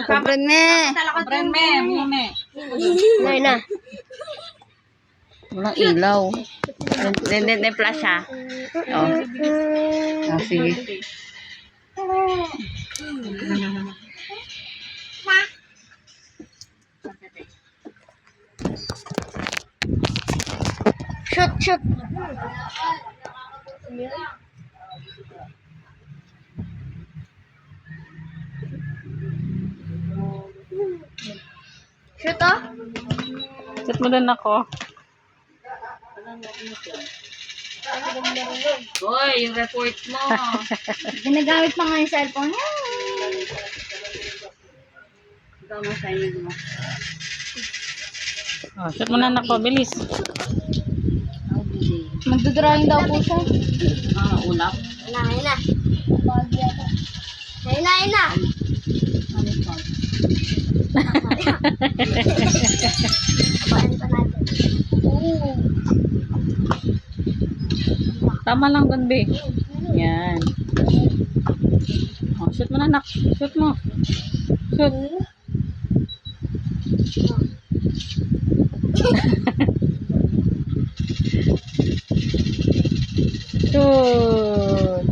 Komprenme. Nay na. Walang ilaw. Hindi flash ha. Oh. Ah, sige. Shoot, shoot. Shoot oh. Shoot mo din ako. Hoy, yung report mo. Ginagamit pa nga yung cellphone niya. Ikaw mo sa inyo mo. Oh, shoot mo na ako, bilis. Magdodrawing daw po siya. Ulap. Ayun na. Ayun na. Kabahan pa natin. Tama lang doon, be. Yan. Oh, shoot mo na, anak. Shoot mo. Shoot. Shoot.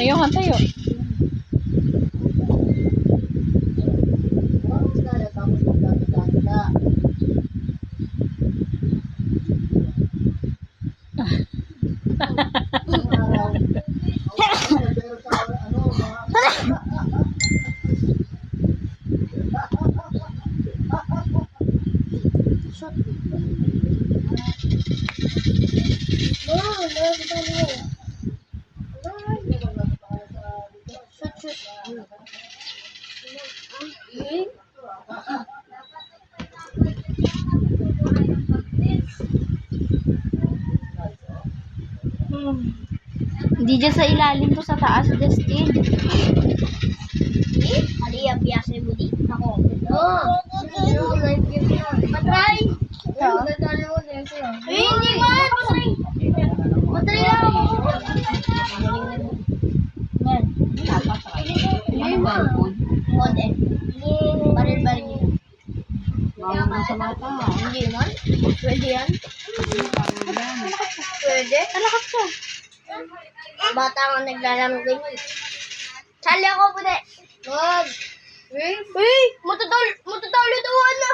Tayo ka, tayo. Hindi dyan sa ilalim to, sa taas, Justin. Aliyah, piyasa mo di. Ako. Matry. Hindi man. Matry lang ako. Yan. Ano ba? Mod eh. Baril-baril nila. Mama sa mata. Hindi man. Pwede yan. Pwede. Talakat ka. Bata nga naglalaro ganyan. Sali ako po de. Wag. Uy, matatalo dawan na.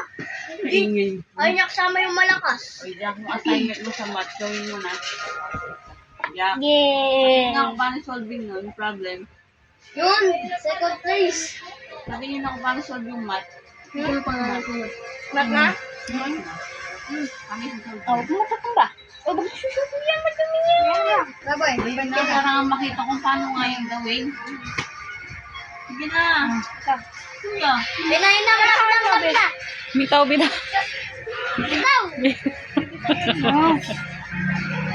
Ingay. Ay, nakasama yung malakas. Oy, Jack, mo assignment mo sa math. Gawin mo na. Jack. Yeah. Nga, paano solving nun? Problem. Yun, second place. Sabi niyo na kung paano solve yung math. Ano pangalan ko? Mat na? Paano yung solve? Oh, matatang ba? Oh, bakit susuko yan? Madumi yan. Babay. Hindi parang makita kung paano nga yung gawin. Sige na. Kuya. Binayin na ka. Bitaw, bitaw. Ikaw.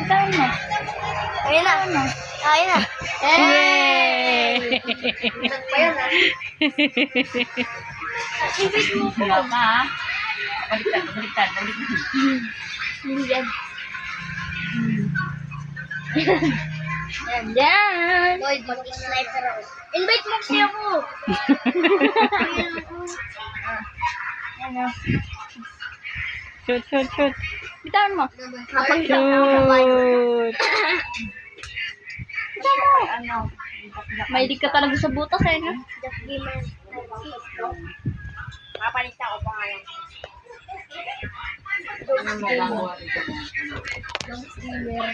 Ikaw na. Ayun na. Ayun na. Yay! Isang pa yan, ha? Ibig mo ko. Wala pa, ha? Baliktad. Hindi yan. Yan. Lloyd, mag-sniper ako. Invite mo siya ako. Ano? Shoot. Bitawan mo. Shoot. Ano? Mahilig ka talaga sa butas eh, no? Papalit ako pa ngayon. Ano mo gagawa? Yung steamer.